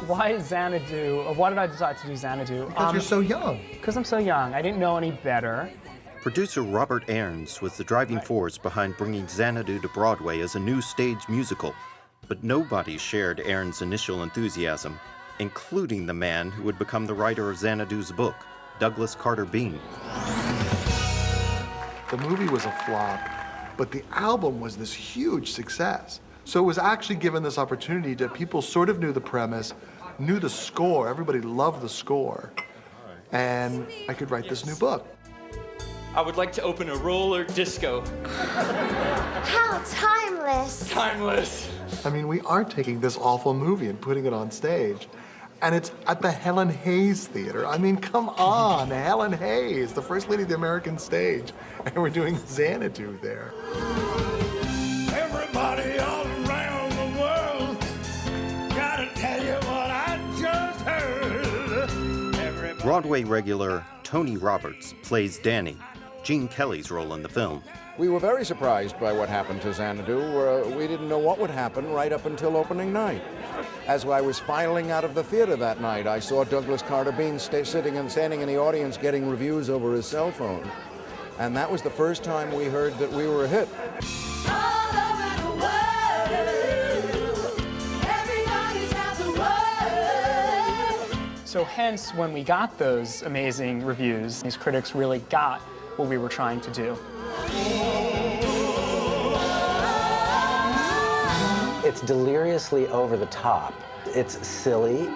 Why Xanadu? Or why did I decide to do Xanadu? Because you're so young. Because I'm so young. I didn't know any better. Producer Robert Aarons was the driving force behind bringing Xanadu to Broadway as a new stage musical. But nobody shared Aarons' initial enthusiasm, including the man who would become the writer of Xanadu's book, Douglas Carter Beane. The movie was a flop, but the album was this huge success. So it was actually given this opportunity that people sort of knew the premise, knew the score, everybody loved the score, and I could write this new book. I would like to open a roller disco. How timeless. Timeless. I mean, we are taking this awful movie and putting it on stage, and it's at the Helen Hayes Theater. I mean, come on, Helen Hayes, the first lady of the American stage, and we're doing Xanadu there. Everybody all around the world, gotta tell you what I just heard. Broadway regular Tony Roberts plays Danny, Gene Kelly's role in the film. We were very surprised by what happened to Xanadu. We didn't know what would happen right up until opening night. As I was filing out of the theater that night, I saw Douglas Carter Beane standing in the audience getting reviews over his cell phone. And that was the first time we heard that we were a hit. So hence, when we got those amazing reviews, these critics really got what we were trying to do. It's deliriously over the top. It's silly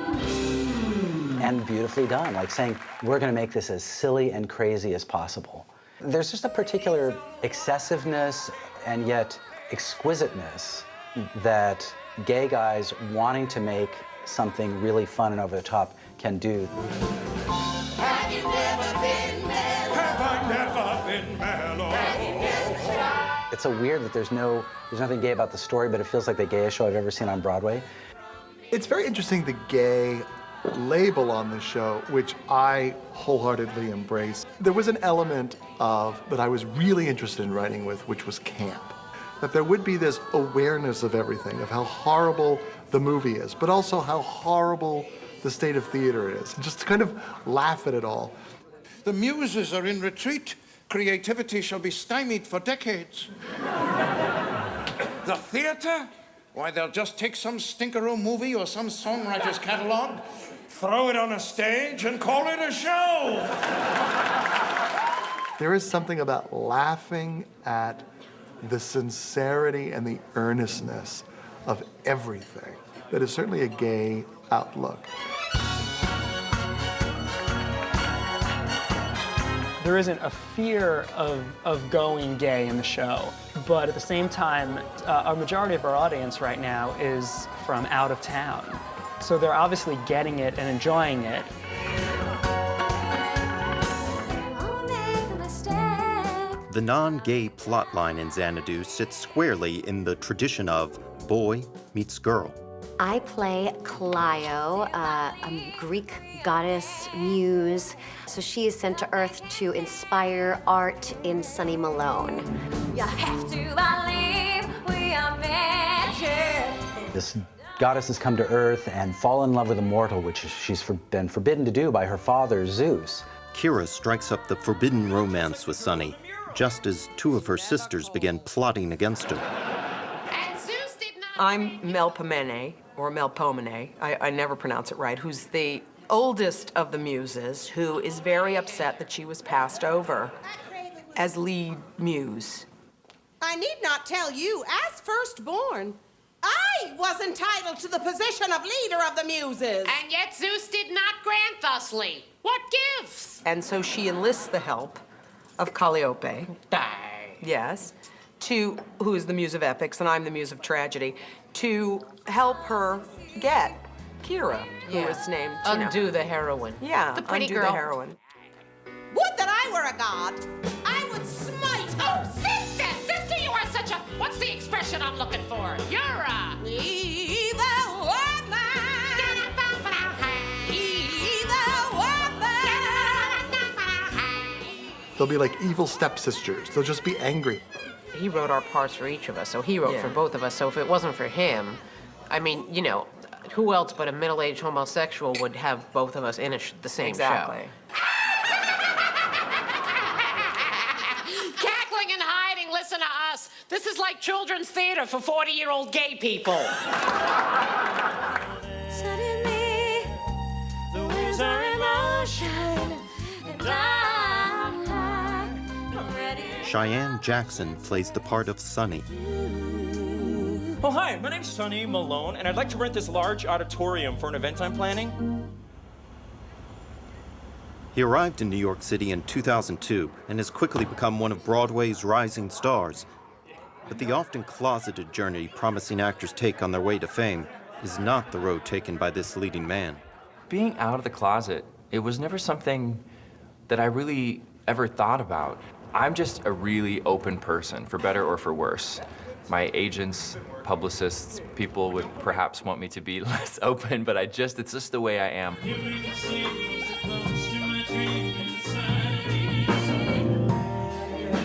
and beautifully done, like saying, we're gonna make this as silly and crazy as possible. There's just a particular excessiveness and yet exquisiteness that gay guys wanting to make something really fun and over the top can do. Have you never been mellow? Have I never been mellow? It's so weird that there's nothing gay about the story, but it feels like the gayest show I've ever seen on Broadway. It's very interesting, the gay label on the show, which I wholeheartedly embrace. There was an element that I was really interested in writing with, which was camp. That there would be this awareness of everything, of how horrible the movie is, but also how horrible the state of theater is, and just to kind of laugh at it all. The muses are in retreat. Creativity shall be stymied for decades. The theater? Why, they'll just take some stinkeroo movie or some songwriter's catalog, throw it on a stage, and call it a show. There is something about laughing at the sincerity and the earnestness of everything that is certainly a gay outlook. There isn't a fear of going gay in the show, but at the same time, a majority of our audience right now is from out of town. So they're obviously getting it and enjoying it. The non-gay plotline in Xanadu sits squarely in the tradition of boy meets girl. I play Clio, a Greek goddess muse. So she is sent to Earth to inspire art in Sonny Malone. You have to believe we are magic. This goddess has come to Earth and fallen in love with a mortal, which she's been forbidden to do by her father, Zeus. Kira strikes up the forbidden romance with Sonny, just as two of her sisters begin plotting against her. I'm Melpomene, or Melpomene, I never pronounce it right, who's the oldest of the muses, who is very upset that she was passed over as lead muse. I need not tell you, as firstborn, I was entitled to the position of leader of the muses. And yet Zeus did not grant thusly. What gives? And so she enlists the help of Calliope. Yes. Who is the muse of epics, and I'm the muse of tragedy, to help her get Kira, who is named, Undo the heroine. Yeah, the pretty undo girl. the heroine. Would that I were a god. I would smite. Oh, sister! Sister, you are such a... What's the expression I'm looking for? You're a... They'll be like evil stepsisters. They'll just be angry. He wrote our parts for each of us, so he wrote for both of us. So if it wasn't for him, I mean, you know, Who else but a middle-aged homosexual would have both of us in the same Exactly. show? Cackling and hiding, listen to us. This is like children's theater for 40-year-old gay people. Suddenly, the wheels are in motion, and I'm ready. Cheyenne Jackson plays the part of Sonny. Oh, hi, my name's Sonny Malone, and I'd like to rent this large auditorium for an event I'm planning. He arrived in New York City in 2002 and has quickly become one of Broadway's rising stars. But the often closeted journey promising actors take on their way to fame is not the road taken by this leading man. Being out of the closet, it was never something that I really ever thought about. I'm just a really open person, for better or for worse. My agents, publicists, people would perhaps want me to be less open, but it's just the way I am.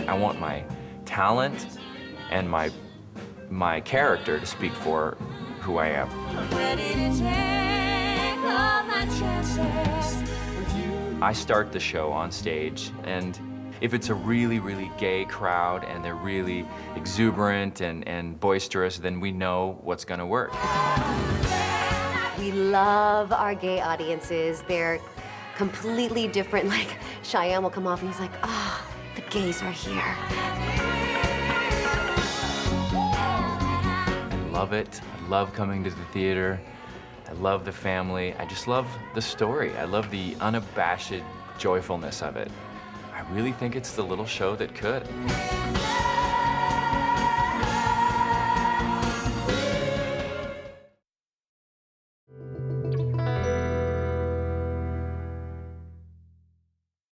I want my talent and my character to speak for who I am. I'm ready to take all my chances with you. I start the show on stage, and if it's a really, really gay crowd and they're really exuberant and boisterous, then we know what's gonna work. We love our gay audiences. They're completely different. Like, Cheyenne will come off and he's like, ah, oh, the gays are here. I love it. I love coming to the theater. I love the family. I just love the story. I love the unabashed joyfulness of it. I really think it's the little show that could.